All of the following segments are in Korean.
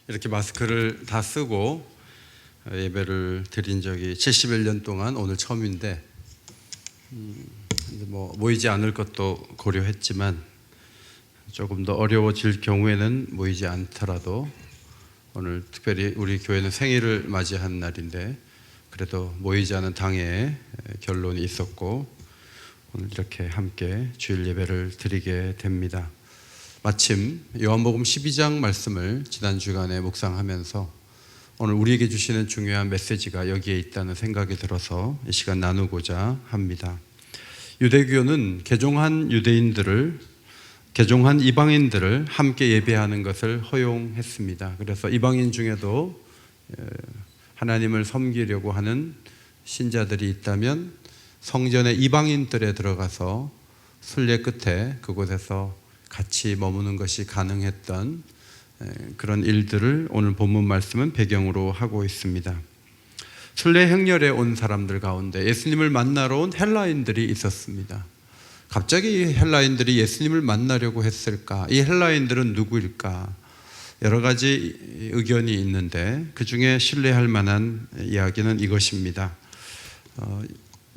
이렇게 마스크를 다 쓰고 예배를 드린 적이 71년 동안 오늘 처음인데 모이지 않을 것도 고려했지만 조금 더 어려워질 경우에는 모이지 않더라도 오늘 특별히 우리 교회는 생일을 맞이한 날인데 그래도 모이지 않은 당에 결론이 있었고 오늘 이렇게 함께 주일 예배를 드리게 됩니다. 마침 요한복음 12장 말씀을 지난 주간에 묵상하면서 오늘 우리에게 주시는 중요한 메시지가 여기에 있다는 생각이 들어서 이 시간 나누고자 합니다. 유대교는 개종한 이방인들을 함께 예배하는 것을 허용했습니다. 그래서 이방인 중에도 하나님을 섬기려고 하는 신자들이 있다면 성전의 이방인들에 들어가서 순례 끝에 그곳에서 같이 머무는 것이 가능했던 그런 일들을 오늘 본문 말씀은 배경으로 하고 있습니다. 순례 행렬에 온 사람들 가운데 예수님을 만나러 온 헬라인들이 있었습니다. 갑자기 이 헬라인들이 예수님을 만나려고 했을까? 이 헬라인들은 누구일까? 여러 가지 의견이 있는데 그 중에 신뢰할 만한 이야기는 이것입니다.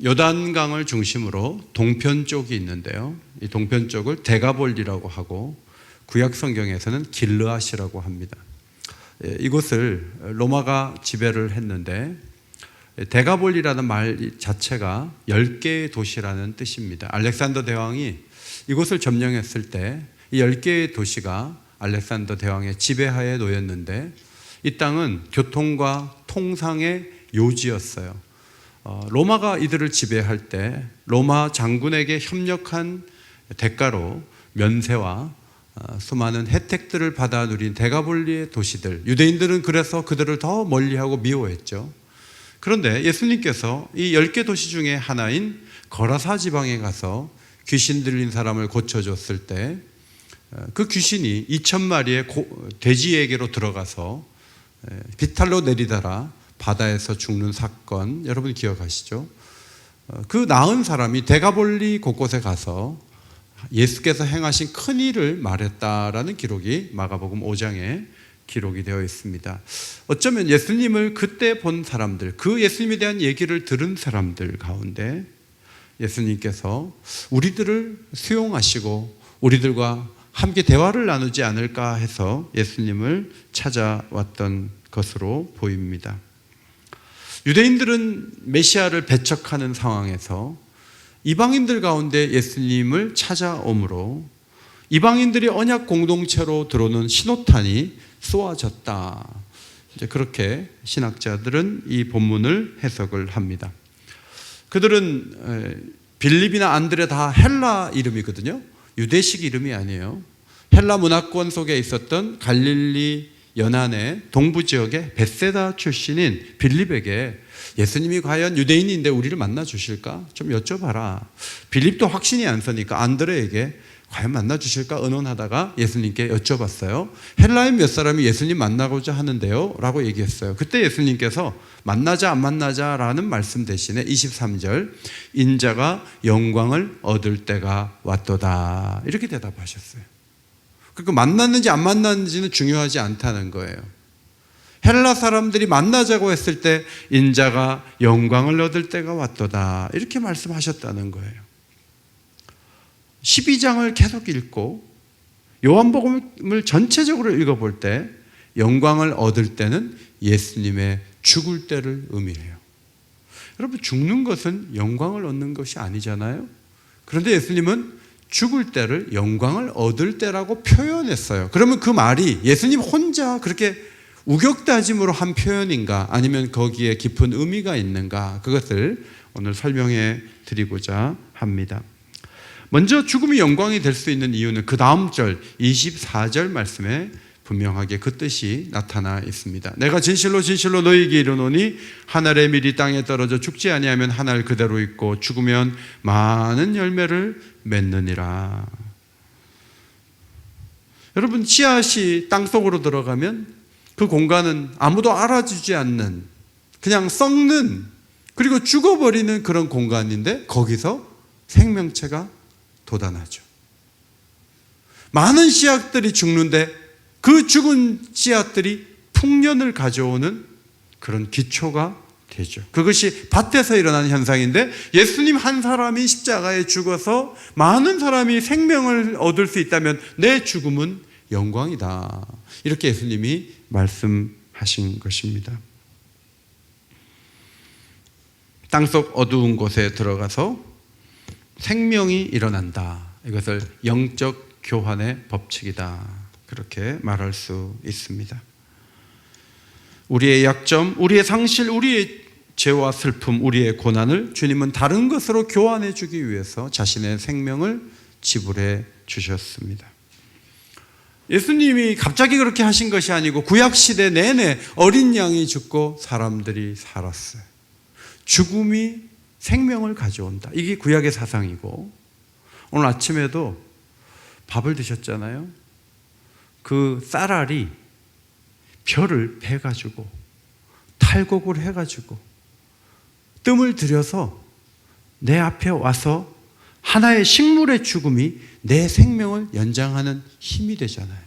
요단강을 중심으로 동편 쪽이 있는데요. 이 동편 쪽을 데가볼리라고 하고 구약 성경에서는 길르앗이라고 합니다. 이곳을 로마가 지배를 했는데 데가볼리라는 말 자체가 10개의 도시라는 뜻입니다. 알렉산더 대왕이 이곳을 점령했을 때 이 10개의 도시가 알렉산더 대왕의 지배하에 놓였는데 이 땅은 교통과 통상의 요지였어요. 로마가 이들을 지배할 때 로마 장군에게 협력한 대가로 면세와 수많은 혜택들을 받아 누린 데가볼리의 도시들, 유대인들은 그래서 그들을 더 멀리하고 미워했죠. 그런데 예수님께서 이 10개 도시 중에 하나인 거라사 지방에 가서 귀신 들린 사람을 고쳐줬을 때 그 귀신이 2,000마리의 돼지에게로 들어가서 비탈로 내리다라 바다에서 죽는 사건 여러분 기억하시죠? 그 나은 사람이 데가볼리 곳곳에 가서 예수께서 행하신 큰 일을 말했다라는 기록이 마가복음 5장에 기록이 되어 있습니다. 어쩌면 예수님을 그때 본 사람들, 그 예수님에 대한 얘기를 들은 사람들 가운데 예수님께서 우리들을 수용하시고 우리들과 함께 대화를 나누지 않을까 해서 예수님을 찾아왔던 것으로 보입니다. 유대인들은 메시아를 배척하는 상황에서 이방인들 가운데 예수님을 찾아오므로 이방인들이 언약 공동체로 들어오는 신호탄이 쏘아졌다. 이제 그렇게 신학자들은 이 본문을 해석을 합니다. 그들은 빌립이나 안드레 다 헬라 이름이거든요. 유대식 이름이 아니에요. 헬라 문화권 속에 있었던 갈릴리 연안의 동부 지역의 벳세다 출신인 빌립에게 예수님이 과연 유대인인데 우리를 만나 주실까? 좀 여쭤봐라. 빌립도 확신이 안 서니까 안드레에게 과연 만나 주실까 의논하다가 예수님께 여쭤봤어요. 헬라인 몇 사람이 예수님 만나고자 하는데요 라고 얘기했어요. 그때 예수님께서 만나자 안 만나자 라는 말씀 대신에 23절 인자가 영광을 얻을 때가 왔도다 이렇게 대답하셨어요. 그러니까 만났는지 안 만났는지는 중요하지 않다는 거예요. 헬라 사람들이 만나자고 했을 때 인자가 영광을 얻을 때가 왔도다 이렇게 말씀하셨다는 거예요. 12장을 계속 읽고 요한복음을 전체적으로 읽어볼 때 영광을 얻을 때는 예수님의 죽을 때를 의미해요. 여러분 죽는 것은 영광을 얻는 것이 아니잖아요. 그런데 예수님은 죽을 때를 영광을 얻을 때라고 표현했어요. 그러면 그 말이 예수님 혼자 그렇게 우격다짐으로 한 표현인가 아니면 거기에 깊은 의미가 있는가 그것을 오늘 설명해 드리고자 합니다. 먼저 죽음이 영광이 될 수 있는 이유는 그 다음 절 24절 말씀에 분명하게 그 뜻이 나타나 있습니다. 내가 진실로 진실로 너희에게 이르노니 한 알의 밀이 땅에 떨어져 죽지 아니하면 한 알 그대로 있고 죽으면 많은 열매를 맺느니라. 여러분 씨앗이 땅속으로 들어가면 그 공간은 아무도 알아주지 않는 그냥 썩는 그리고 죽어버리는 그런 공간인데 거기서 생명체가 돋아나죠. 많은 씨앗들이 죽는데 그 죽은 씨앗들이 풍년을 가져오는 그런 기초가 되죠. 그것이 밭에서 일어나는 현상인데 예수님 한 사람이 십자가에 죽어서 많은 사람이 생명을 얻을 수 있다면 내 죽음은 영광이다. 이렇게 예수님이 말씀하신 것입니다. 땅속 어두운 곳에 들어가서 생명이 일어난다. 이것을 영적 교환의 법칙이다. 그렇게 말할 수 있습니다. 우리의 약점, 우리의 상실, 우리의 죄와 슬픔, 우리의 고난을 주님은 다른 것으로 교환해 주기 위해서 자신의 생명을 지불해 주셨습니다. 예수님이 갑자기 그렇게 하신 것이 아니고 구약시대 내내 어린 양이 죽고 사람들이 살았어요. 죽음이 생명을 가져온다. 이게 구약의 사상이고, 오늘 아침에도 밥을 드셨잖아요. 그 쌀알이 벼를 베가지고 탈곡을 해가지고 뜸을 들여서 내 앞에 와서 하나의 식물의 죽음이 내 생명을 연장하는 힘이 되잖아요.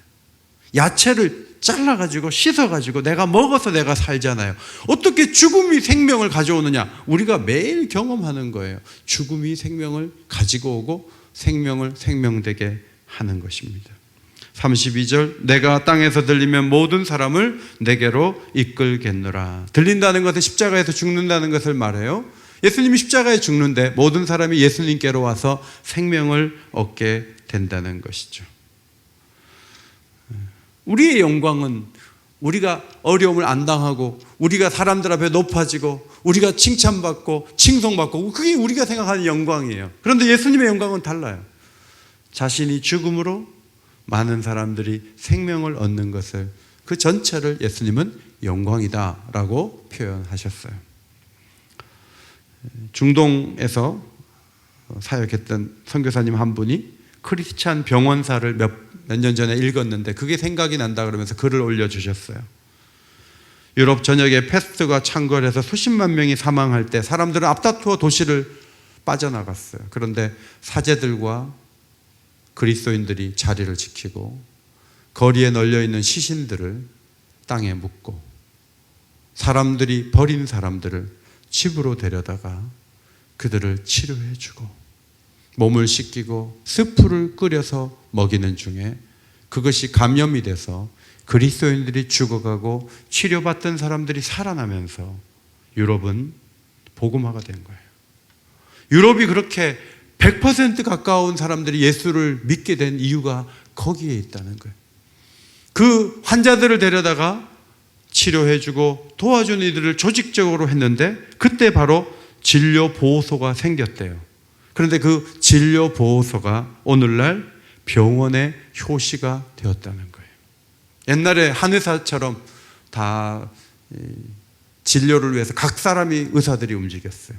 야채를 잘라가지고 씻어가지고 내가 먹어서 내가 살잖아요. 어떻게 죽음이 생명을 가져오느냐? 우리가 매일 경험하는 거예요. 죽음이 생명을 가지고 오고 생명을 생명되게 하는 것입니다. 32절, 내가 땅에서 들리면 모든 사람을 내게로 이끌겠노라. 들린다는 것은 십자가에서 죽는다는 것을 말해요. 예수님이 십자가에 죽는데 모든 사람이 예수님께로 와서 생명을 얻게 된다는 것이죠. 우리의 영광은 우리가 어려움을 안 당하고 우리가 사람들 앞에 높아지고 우리가 칭찬받고 칭송받고, 그게 우리가 생각하는 영광이에요. 그런데 예수님의 영광은 달라요. 자신이 죽음으로 많은 사람들이 생명을 얻는 것을, 그 전체를 예수님은 영광이다라고 표현하셨어요. 중동에서 사역했던 선교사님 한 분이 크리스찬 병원사를 몇 년 전에 읽었는데 그게 생각이 난다 그러면서 글을 올려주셨어요. 유럽 전역에 패스트가 창궐해서 수십만 명이 사망할 때 사람들은 앞다투어 도시를 빠져나갔어요. 그런데 사제들과 그리스도인들이 자리를 지키고 거리에 널려있는 시신들을 땅에 묻고 사람들이 버린 사람들을 집으로 데려다가 그들을 치료해주고 몸을 씻기고 스프를 끓여서 먹이는 중에 그것이 감염이 돼서 그리스도인들이 죽어가고 치료받던 사람들이 살아나면서 유럽은 복음화가 된 거예요. 유럽이 그렇게 100% 가까운 사람들이 예수를 믿게 된 이유가 거기에 있다는 거예요. 그 환자들을 데려다가 치료해주고 도와준 이들을 조직적으로 했는데 그때 바로 진료보호소가 생겼대요. 그런데 그 진료보호소가 오늘날 병원의 효시가 되었다는 거예요. 옛날에 한의사처럼 다 진료를 위해서 각 사람이 의사들이 움직였어요.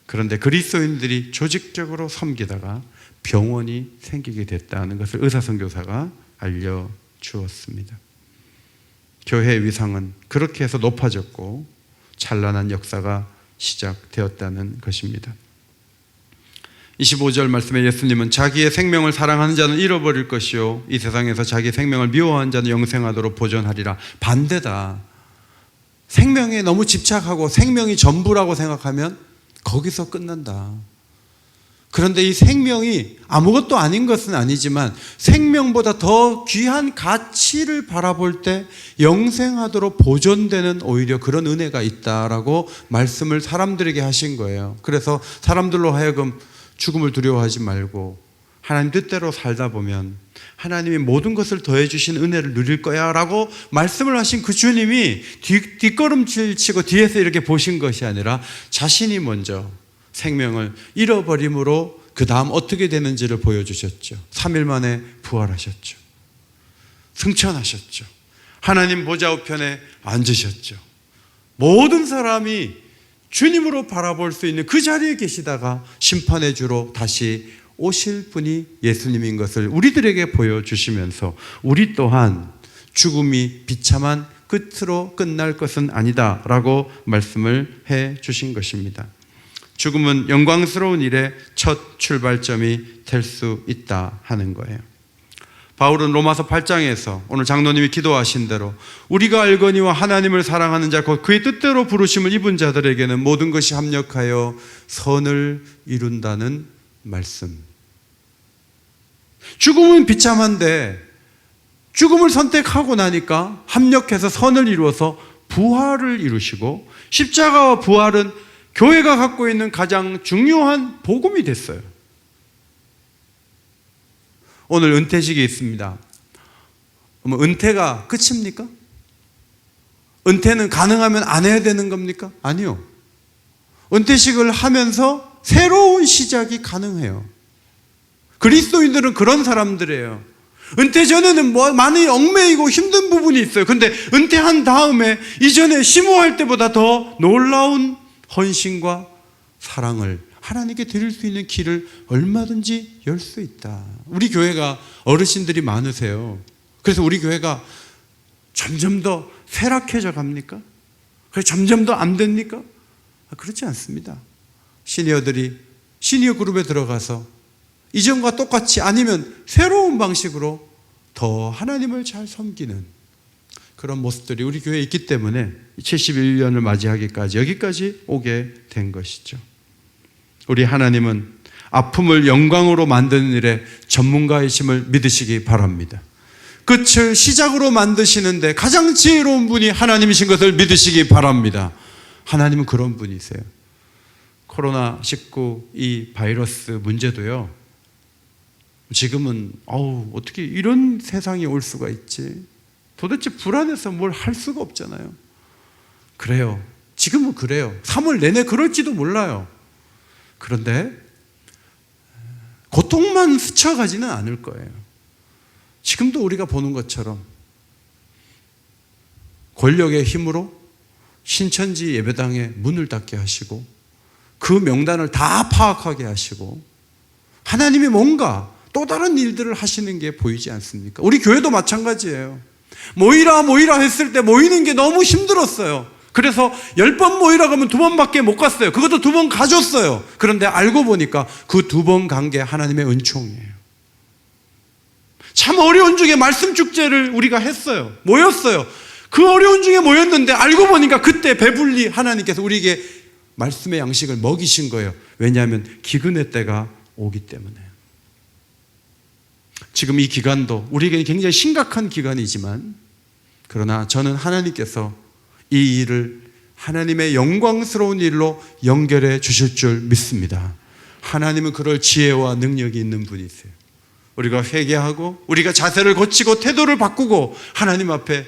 그런데 그리스도인들이 조직적으로 섬기다가 병원이 생기게 됐다는 것을 의사선교사가 알려주었습니다. 교회의 위상은 그렇게 해서 높아졌고 찬란한 역사가 시작되었다는 것입니다. 25절 말씀에 예수님은 자기의 생명을 사랑하는 자는 잃어버릴 것이요 이 세상에서 자기 생명을 미워하는 자는 영생하도록 보존하리라. 반대다. 생명에 너무 집착하고 생명이 전부라고 생각하면 거기서 끝난다. 그런데 이 생명이 아무것도 아닌 것은 아니지만 생명보다 더 귀한 가치를 바라볼 때 영생하도록 보존되는 오히려 그런 은혜가 있다라고 말씀을 사람들에게 하신 거예요. 그래서 사람들로 하여금 죽음을 두려워하지 말고 하나님 뜻대로 살다 보면 하나님이 모든 것을 더해 주신 은혜를 누릴 거야 라고 말씀을 하신 그 주님이 뒷걸음질 치고 뒤에서 이렇게 보신 것이 아니라 자신이 먼저 생명을 잃어버림으로 그 다음 어떻게 되는지를 보여주셨죠. 3일 만에 부활하셨죠. 승천하셨죠. 하나님 보좌 우편에 앉으셨죠. 모든 사람이 주님으로 바라볼 수 있는 그 자리에 계시다가 심판의 주로 다시 오실 분이 예수님인 것을 우리들에게 보여주시면서 우리 또한 죽음이 비참한 끝으로 끝날 것은 아니다 라고 말씀을 해 주신 것입니다. 죽음은 영광스러운 일의 첫 출발점이 될 수 있다 하는 거예요. 바울은 로마서 8장에서 오늘 장로님이 기도하신 대로 우리가 알거니와 하나님을 사랑하는 자 곧 그의 뜻대로 부르심을 입은 자들에게는 모든 것이 합력하여 선을 이룬다는 말씀. 죽음은 비참한데 죽음을 선택하고 나니까 합력해서 선을 이루어서 부활을 이루시고 십자가와 부활은 교회가 갖고 있는 가장 중요한 복음이 됐어요. 오늘 은퇴식이 있습니다. 은퇴가 끝입니까? 은퇴는 가능하면 안 해야 되는 겁니까? 아니요. 은퇴식을 하면서 새로운 시작이 가능해요. 그리스도인들은 그런 사람들이에요. 은퇴 전에는 많이 얽매이고 힘든 부분이 있어요. 근데 은퇴한 다음에 이전에 심호할 때보다 더 놀라운 헌신과 사랑을 하나님께 드릴 수 있는 길을 얼마든지 열 수 있다. 우리 교회가 어르신들이 많으세요. 그래서 우리 교회가 점점 더 쇠락해져 갑니까? 그래서 점점 더 안 됩니까? 그렇지 않습니다. 시니어들이 시니어 그룹에 들어가서 이전과 똑같이 아니면 새로운 방식으로 더 하나님을 잘 섬기는 그런 모습들이 우리 교회에 있기 때문에 71년을 맞이하기까지 여기까지 오게 된 것이죠. 우리 하나님은 아픔을 영광으로 만드는 일에 전문가이심을 믿으시기 바랍니다. 끝을 시작으로 만드시는데 가장 지혜로운 분이 하나님이신 것을 믿으시기 바랍니다. 하나님은 그런 분이세요. 코로나19 이 바이러스 문제도요, 지금은 어떻게 이런 세상이 올 수가 있지? 도대체 불안해서 뭘 할 수가 없잖아요. 그래요. 지금은 그래요. 3월 내내 그럴지도 몰라요. 그런데 고통만 스쳐가지는 않을 거예요. 지금도 우리가 보는 것처럼 권력의 힘으로 신천지 예배당에 문을 닫게 하시고 그 명단을 다 파악하게 하시고 하나님이 뭔가 또 다른 일들을 하시는 게 보이지 않습니까? 우리 교회도 마찬가지예요. 모이라 했을 때 모이는 게 너무 힘들었어요. 그래서 10번 모이라고 하면 2번밖에 못 갔어요. 그것도 2번 가줬어요. 그런데 알고 보니까 그 2번 간 게 하나님의 은총이에요. 참 어려운 중에 말씀 축제를 우리가 했어요. 모였어요. 그 어려운 중에 모였는데 알고 보니까 그때 배불리 하나님께서 우리에게 말씀의 양식을 먹이신 거예요. 왜냐하면 기근의 때가 오기 때문에. 지금 이 기간도 우리에게 굉장히 심각한 기간이지만 그러나 저는 하나님께서 이 일을 하나님의 영광스러운 일로 연결해 주실 줄 믿습니다. 하나님은 그럴 지혜와 능력이 있는 분이세요. 우리가 회개하고 우리가 자세를 고치고 태도를 바꾸고 하나님 앞에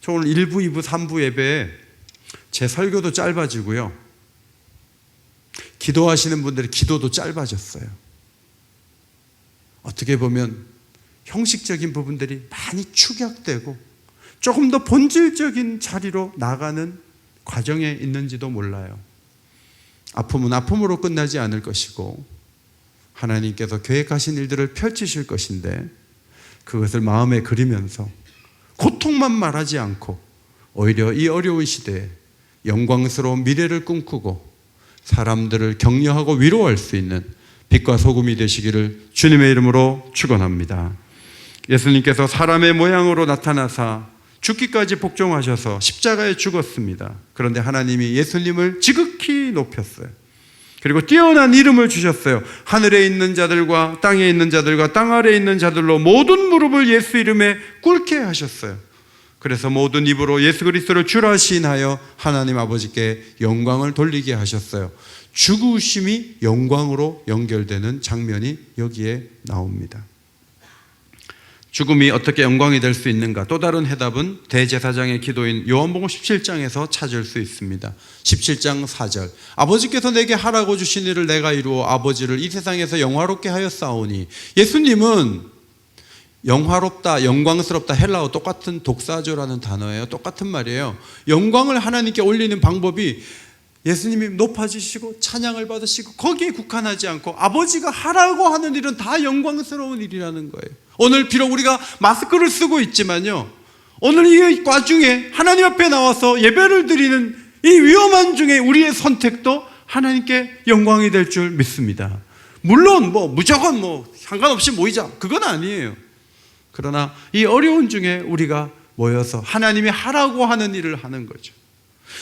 저 오늘 1부, 2부, 3부 예배에 제 설교도 짧아지고요. 기도하시는 분들의 기도도 짧아졌어요. 어떻게 보면 형식적인 부분들이 많이 축약되고 조금 더 본질적인 자리로 나가는 과정에 있는지도 몰라요. 아픔은 아픔으로 끝나지 않을 것이고 하나님께서 계획하신 일들을 펼치실 것인데 그것을 마음에 그리면서 고통만 말하지 않고 오히려 이 어려운 시대에 영광스러운 미래를 꿈꾸고 사람들을 격려하고 위로할 수 있는 빛과 소금이 되시기를 주님의 이름으로 축원합니다. 예수님께서 사람의 모양으로 나타나사 죽기까지 복종하셔서 십자가에 죽었습니다. 그런데 하나님이 예수님을 지극히 높였어요. 그리고 뛰어난 이름을 주셨어요. 하늘에 있는 자들과 땅에 있는 자들과 땅 아래에 있는 자들로 모든 무릎을 예수 이름에 꿇게 하셨어요. 그래서 모든 입으로 예수 그리스도를 주라 시인하여 하나님 아버지께 영광을 돌리게 하셨어요. 죽으심이 영광으로 연결되는 장면이 여기에 나옵니다. 죽음이 어떻게 영광이 될 수 있는가? 또 다른 해답은 대제사장의 기도인 요한복음 17장에서 찾을 수 있습니다. 17장 4절 아버지께서 내게 하라고 주신 일을 내가 이루어 아버지를 이 세상에서 영화롭게 하였사오니. 예수님은 영화롭다, 영광스럽다 헬라어 똑같은 독사조라는 단어예요. 똑같은 말이에요. 영광을 하나님께 올리는 방법이 예수님이 높아지시고 찬양을 받으시고 거기에 국한하지 않고 아버지가 하라고 하는 일은 다 영광스러운 일이라는 거예요. 오늘 비록 우리가 마스크를 쓰고 있지만요, 오늘 이 과중에 하나님 앞에 나와서 예배를 드리는 이 위험한 중에 우리의 선택도 하나님께 영광이 될 줄 믿습니다. 물론 무조건 상관없이 모이자, 그건 아니에요. 그러나 이 어려운 중에 우리가 모여서 하나님이 하라고 하는 일을 하는 거죠.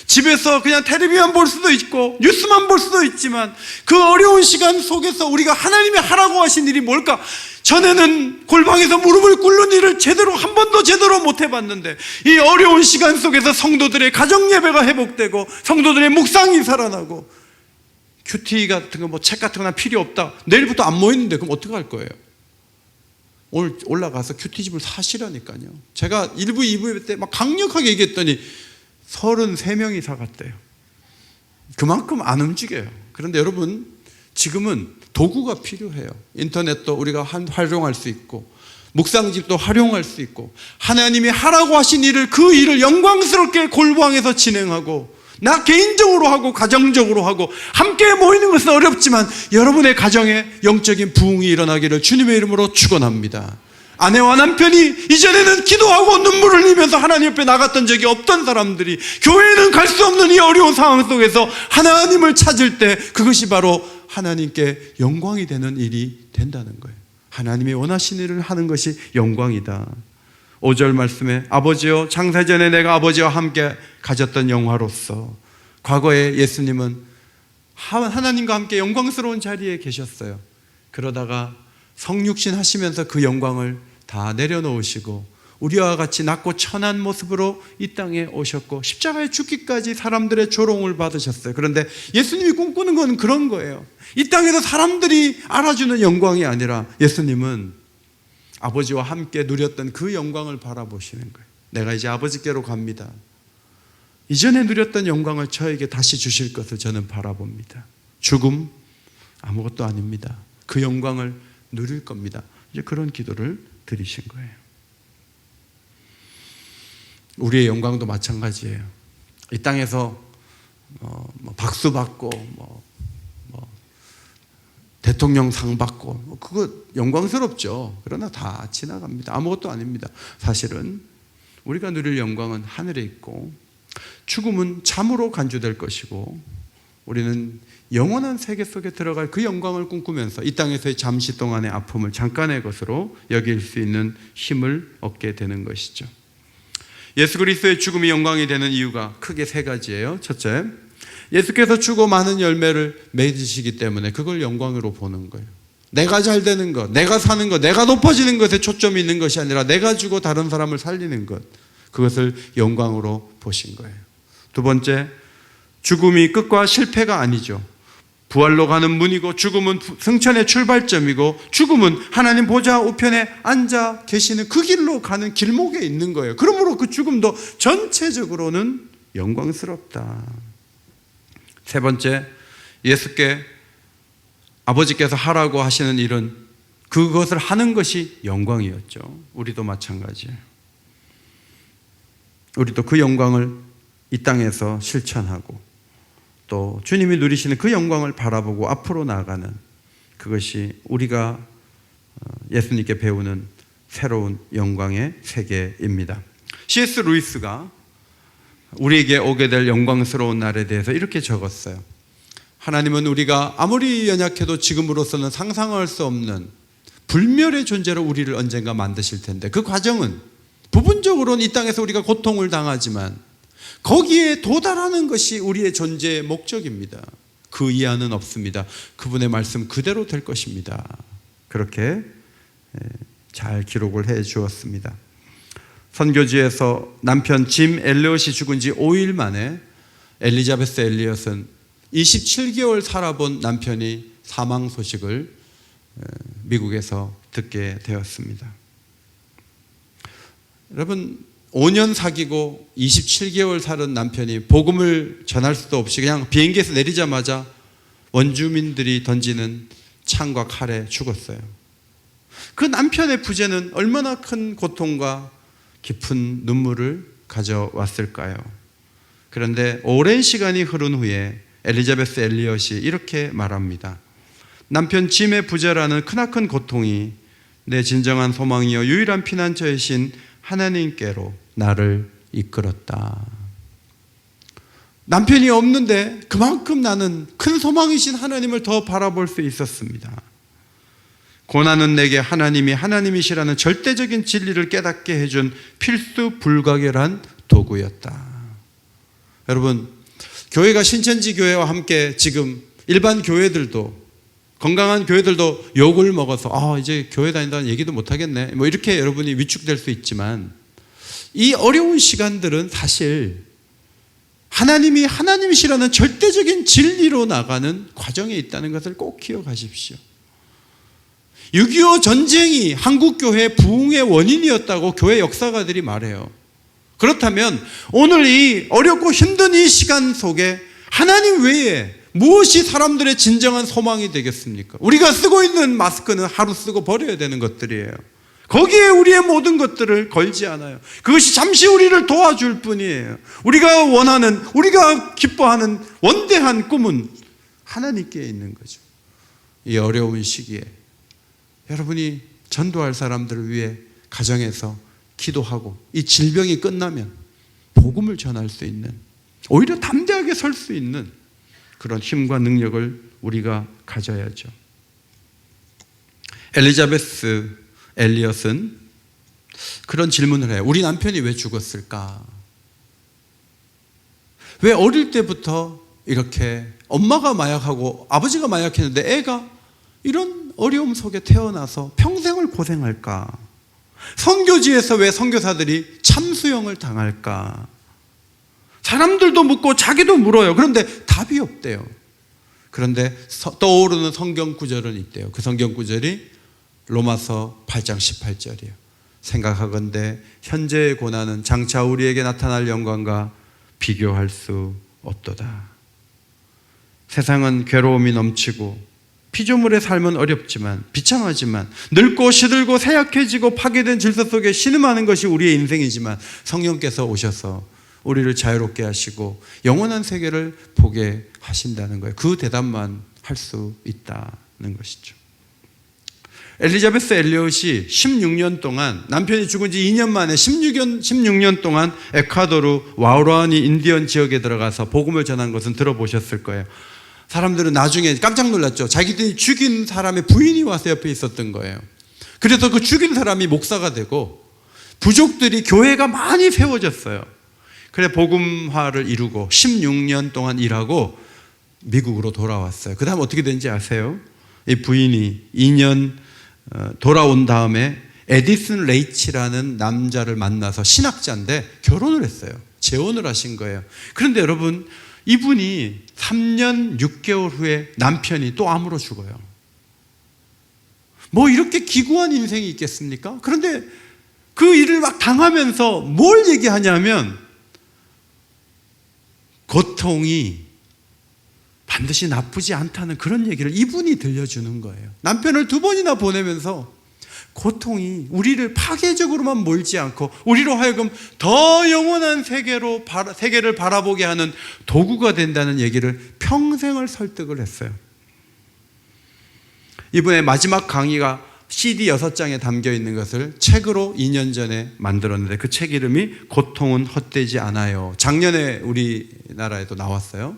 집에서 그냥 텔레비만 볼 수도 있고 뉴스만 볼 수도 있지만 그 어려운 시간 속에서 우리가 하나님이 하라고 하신 일이 뭘까? 전에는 골방에서 무릎을 꿇는 일을 한 번도 제대로 못 해봤는데 이 어려운 시간 속에서 성도들의 가정 예배가 회복되고 성도들의 묵상이 살아나고 큐티 같은 거 책 같은 거 필요 없다, 내일부터 안 모이는데 그럼 어떻게 할 거예요? 오늘 올라가서 큐티집을 사시라니까요. 제가 1부 2부 때 막 강력하게 얘기했더니 33명이 사갔대요. 그만큼 안 움직여요. 그런데 여러분, 지금은 도구가 필요해요. 인터넷도 우리가 활용할 수 있고 묵상집도 활용할 수 있고 하나님이 하라고 하신 일을, 그 일을 영광스럽게 골방에서 진행하고 나 개인적으로 하고 가정적으로 하고 함께 모이는 것은 어렵지만 여러분의 가정에 영적인 부흥이 일어나기를 주님의 이름으로 축원합니다. 아내와 남편이 이전에는 기도하고 눈물을 흘리면서 하나님 옆에 나갔던 적이 없던 사람들이 교회에는 갈 수 없는 이 어려운 상황 속에서 하나님을 찾을 때 그것이 바로 하나님께 영광이 되는 일이 된다는 거예요. 하나님이 원하시는 일을 하는 것이 영광이다. 5절 말씀에 아버지여, 창세전에 내가 아버지와 함께 가졌던 영화로서, 과거에 예수님은 하나님과 함께 영광스러운 자리에 계셨어요. 그러다가 성육신 하시면서 그 영광을 다 내려놓으시고 우리와 같이 낮고 천한 모습으로 이 땅에 오셨고 십자가에 죽기까지 사람들의 조롱을 받으셨어요. 그런데 예수님이 꿈꾸는 건 그런 거예요. 이 땅에서 사람들이 알아주는 영광이 아니라 예수님은 아버지와 함께 누렸던 그 영광을 바라보시는 거예요. 내가 이제 아버지께로 갑니다. 이전에 누렸던 영광을 저에게 다시 주실 것을 저는 바라봅니다. 죽음 아무것도 아닙니다. 그 영광을 누릴 겁니다. 이제 그런 기도를 드리신 거예요. 우리의 영광도 마찬가지예요. 이 땅에서 박수 받고 대통령 상 받고 그거 영광스럽죠. 그러나 다 지나갑니다. 아무것도 아닙니다. 사실은 우리가 누릴 영광은 하늘에 있고 죽음은 잠으로 간주될 것이고 우리는 영원한 세계 속에 들어갈 그 영광을 꿈꾸면서 이 땅에서의 잠시 동안의 아픔을 잠깐의 것으로 여길 수 있는 힘을 얻게 되는 것이죠. 예수 그리스도의 죽음이 영광이 되는 이유가 크게 세 가지예요. 첫째, 예수께서 주고 많은 열매를 맺으시기 때문에 그걸 영광으로 보는 거예요. 내가 잘 되는 것, 내가 사는 것, 내가 높아지는 것에 초점이 있는 것이 아니라 내가 주고 다른 사람을 살리는 것, 그것을 영광으로 보신 거예요. 두 번째, 죽음이 끝과 실패가 아니죠. 부활로 가는 문이고 죽음은 승천의 출발점이고 죽음은 하나님 보좌 우편에 앉아 계시는 그 길로 가는 길목에 있는 거예요. 그러므로 그 죽음도 전체적으로는 영광스럽다. 세 번째, 예수께 아버지께서 하라고 하시는 일은 그것을 하는 것이 영광이었죠. 우리도 마찬가지예요. 우리도 그 영광을 이 땅에서 실천하고 또 주님이 누리시는 그 영광을 바라보고 앞으로 나아가는, 그것이 우리가 예수님께 배우는 새로운 영광의 세계입니다. C.S. 루이스가 우리에게 오게 될 영광스러운 날에 대해서 이렇게 적었어요. 하나님은 우리가 아무리 연약해도 지금으로서는 상상할 수 없는 불멸의 존재로 우리를 언젠가 만드실 텐데 그 과정은 부분적으로는 이 땅에서 우리가 고통을 당하지만 거기에 도달하는 것이 우리의 존재의 목적입니다. 그 이하는 없습니다. 그분의 말씀 그대로 될 것입니다. 그렇게 잘 기록을 해 주었습니다. 선교지에서 남편 짐 엘리엇이 죽은 지 5일 만에 엘리자베스 엘리엇은 27개월 살아본 남편이 사망 소식을 미국에서 듣게 되었습니다. 여러분, 5년 사귀고 27개월 살은 남편이 복음을 전할 수도 없이 그냥 비행기에서 내리자마자 원주민들이 던지는 창과 칼에 죽었어요. 그 남편의 부재는 얼마나 큰 고통과 깊은 눈물을 가져왔을까요? 그런데 오랜 시간이 흐른 후에 엘리자베스 엘리엇이 이렇게 말합니다. 남편 짐의 부재라는 크나큰 고통이 내 진정한 소망이요 유일한 피난처이신 하나님께로 나를 이끌었다. 남편이 없는데 그만큼 나는 큰 소망이신 하나님을 더 바라볼 수 있었습니다. 고난은 내게 하나님이 하나님이시라는 절대적인 진리를 깨닫게 해준 필수 불가결한 도구였다. 여러분, 교회가 신천지 교회와 함께 지금 일반 교회들도, 건강한 교회들도 욕을 먹어서 이제 교회 다닌다는 얘기도 못하겠네, 뭐 이렇게 여러분이 위축될 수 있지만, 이 어려운 시간들은 사실 하나님이 하나님이시라는 절대적인 진리로 나가는 과정에 있다는 것을 꼭 기억하십시오. 6.25 전쟁이 한국교회 부흥의 원인이었다고 교회 역사가들이 말해요. 그렇다면 오늘 이 어렵고 힘든 이 시간 속에 하나님 외에 무엇이 사람들의 진정한 소망이 되겠습니까? 우리가 쓰고 있는 마스크는 하루 쓰고 버려야 되는 것들이에요. 거기에 우리의 모든 것들을 걸지 않아요. 그것이 잠시 우리를 도와줄 뿐이에요. 우리가 원하는, 우리가 기뻐하는 원대한 꿈은 하나님께 있는 거죠. 이 어려운 시기에 여러분이 전도할 사람들을 위해 가정에서 기도하고 이 질병이 끝나면 복음을 전할 수 있는, 오히려 담대하게 설 수 있는 그런 힘과 능력을 우리가 가져야죠. 엘리자베스 엘리엇은 그런 질문을 해요. 우리 남편이 왜 죽었을까? 왜 어릴 때부터 이렇게 엄마가 마약하고 아버지가 마약했는데 애가 이런 어려움 속에 태어나서 평생을 고생할까? 선교지에서 왜 선교사들이 참수형을 당할까? 사람들도 묻고 자기도 물어요. 그런데 답이 없대요. 그런데 떠오르는 성경 구절은 있대요. 그 성경 구절이 로마서 8장 18절이에요. 생각하건대 현재의 고난은 장차 우리에게 나타날 영광과 비교할 수 없도다. 세상은 괴로움이 넘치고 피조물의 삶은 어렵지만 비참하지만 늙고 시들고 쇠약해지고 파괴된 질서 속에 신음하는 것이 우리의 인생이지만 성령께서 오셔서 우리를 자유롭게 하시고 영원한 세계를 보게 하신다는 거예요. 그 대답만 할 수 있다는 것이죠. 엘리자베스 엘리엇이 16년 동안, 남편이 죽은 지 2년 만에 16년 동안 에콰도르 와우라니 인디언 지역에 들어가서 복음을 전한 것은 들어보셨을 거예요. 사람들은 나중에 깜짝 놀랐죠. 자기들이 죽인 사람의 부인이 와서 옆에 있었던 거예요. 그래서 그 죽인 사람이 목사가 되고 부족들이, 교회가 많이 세워졌어요. 그래 복음화를 이루고 16년 동안 일하고 미국으로 돌아왔어요. 그 다음 어떻게 된지 아세요? 이 부인이 2년 돌아온 다음에 에디슨 레이치라는 남자를 만나서, 신학자인데 결혼을 했어요. 재혼을 하신 거예요. 그런데 여러분, 이분이 3년 6개월 후에 남편이 또 암으로 죽어요. 뭐 이렇게 기구한 인생이 있겠습니까? 그런데 그 일을 막 당하면서 뭘 얘기하냐면, 고통이 반드시 나쁘지 않다는 그런 얘기를 이분이 들려주는 거예요. 남편을 2번이나 보내면서 고통이 우리를 파괴적으로만 몰지 않고 우리로 하여금 더 영원한 세계를 바라보게 하는 도구가 된다는 얘기를 평생을 설득을 했어요. 이분의 마지막 강의가 CD 6장에 담겨 있는 것을 책으로 2년 전에 만들었는데, 그 책 이름이 고통은 헛되지 않아요. 작년에 우리나라에도 나왔어요.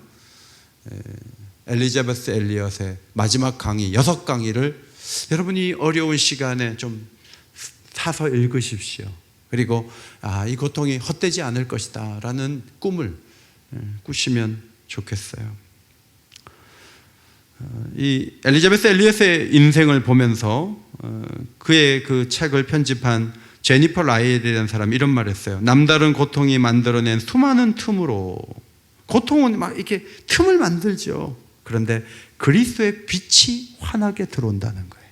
엘리자베스 엘리엇의 마지막 강의 6강의를 여러분이 어려운 시간에 좀 사서 읽으십시오. 그리고 이 고통이 헛되지 않을 것이다 라는 꿈을 꾸시면 좋겠어요. 이 엘리자베스 엘리엇의 인생을 보면서 그의 그 책을 편집한 제니퍼 라이엘이라는 사람이 이런 말을 했어요. 남다른 고통이 만들어낸 수많은 틈으로, 고통은 막 이렇게 틈을 만들죠. 그런데 그리스도의 빛이 환하게 들어온다는 거예요.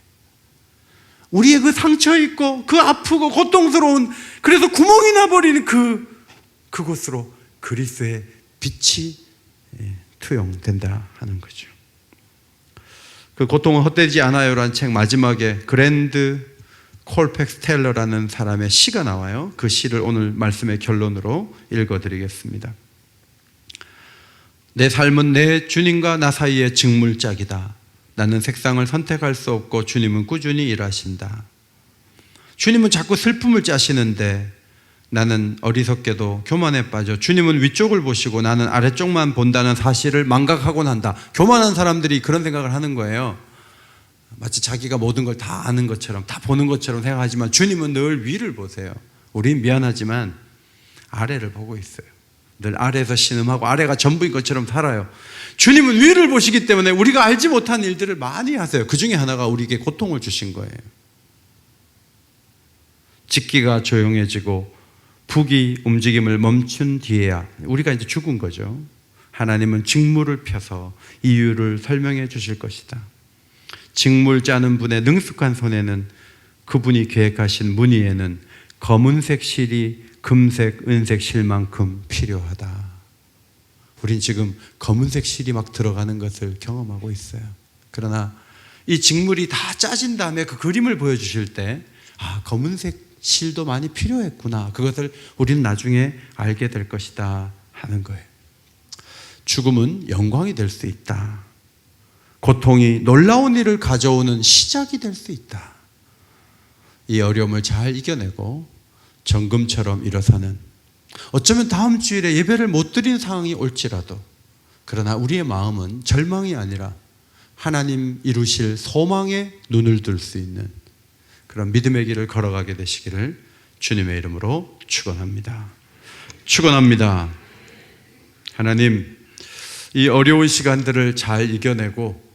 우리의 그 상처 있고 그 아프고 고통스러운, 그래서 구멍이 나버리는 그곳으로 그리스도의 빛이 투영된다 하는 거죠. 그 고통은 헛되지 않아요라는 책 마지막에 그랜드 콜펙스 텔러라는 사람의 시가 나와요. 그 시를 오늘 말씀의 결론으로 읽어드리겠습니다. 내 삶은 내 주님과 나 사이의 직물짝이다. 나는 색상을 선택할 수 없고 주님은 꾸준히 일하신다. 주님은 자꾸 슬픔을 짜시는데 나는 어리석게도 교만에 빠져 주님은 위쪽을 보시고 나는 아래쪽만 본다는 사실을 망각하곤 한다. 교만한 사람들이 그런 생각을 하는 거예요. 마치 자기가 모든 걸 다 아는 것처럼, 다 보는 것처럼 생각하지만 주님은 늘 위를 보세요. 우린 미안하지만 아래를 보고 있어요. 늘 아래에서 신음하고 아래가 전부인 것처럼 살아요. 주님은 위를 보시기 때문에 우리가 알지 못한 일들을 많이 하세요. 그 중에 하나가 우리에게 고통을 주신 거예요. 직기가 조용해지고 북이 움직임을 멈춘 뒤에야 우리가 이제 죽은 거죠. 하나님은 직무를 펴서 이유를 설명해 주실 것이다. 직물 짜는 분의 능숙한 손에는, 그분이 계획하신 무늬에는 검은색 실이 금색, 은색 실만큼 필요하다. 우린 지금 검은색 실이 막 들어가는 것을 경험하고 있어요. 그러나 이 직물이 다 짜진 다음에 그 그림을 보여주실 때, 검은색 실도 많이 필요했구나. 그것을 우리는 나중에 알게 될 것이다 하는 거예요. 죽음은 영광이 될 수 있다. 고통이 놀라운 일을 가져오는 시작이 될 수 있다. 이 어려움을 잘 이겨내고 정금처럼 일어서는, 어쩌면 다음 주일에 예배를 못 드린 상황이 올지라도, 그러나 우리의 마음은 절망이 아니라 하나님 이루실 소망에 눈을 들 수 있는 그런 믿음의 길을 걸어가게 되시기를 주님의 이름으로 축원합니다. 축원합니다. 하나님, 이 어려운 시간들을 잘 이겨내고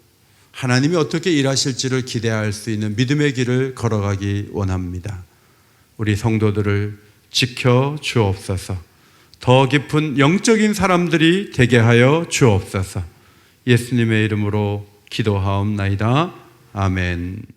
하나님이 어떻게 일하실지를 기대할 수 있는 믿음의 길을 걸어가기 원합니다. 우리 성도들을 지켜 주옵소서. 더 깊은 영적인 사람들이 되게 하여 주옵소서. 예수님의 이름으로 기도하옵나이다. 아멘.